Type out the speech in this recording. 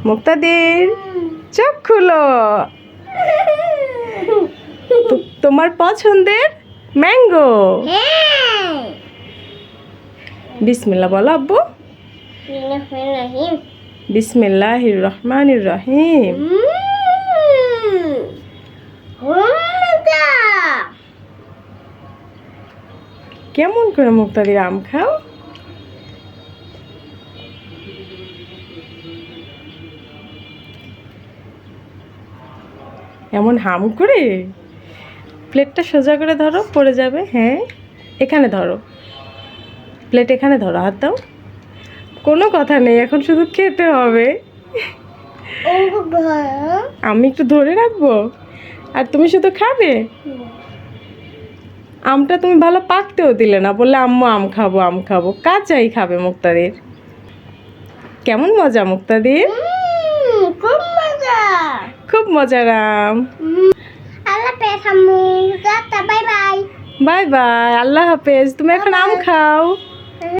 মুক্তাদির চোখ খুলো। তোমার পছন্দের ম্যাঙ্গো। বিসমিল্লাহ বলো আব্বু। বিসমিল্লাহির রহমানির রহিম। কেমন করে মুক্তাদির আম খাও? এমন হাম করে? প্লেটটা সোজা করে ধরো, পড়ে যাবে। হ্যাঁ, এখানে ধরো, প্লেট এখানে ধরো, হাত দাও। কোনো কথা নেই, এখন শুধু খেতে হবে। আমি একটু ধরে রাখবো আর তুমি শুধু খাবে। আমটা তুমি ভালো পাকতেও দিলে না, বললে আম্মু আম খাবো আম খাবো। কাঁচাই খাবে মুক্তাদির। কেমন মজা মুক্তাদির? খুব মজা। খুব মজার আম। আল্লাহ হাফেজ আম্মু। Tata, bye bye. Bye bye, আল্লাহ হাফেজ। তুমি এখন আম খাও।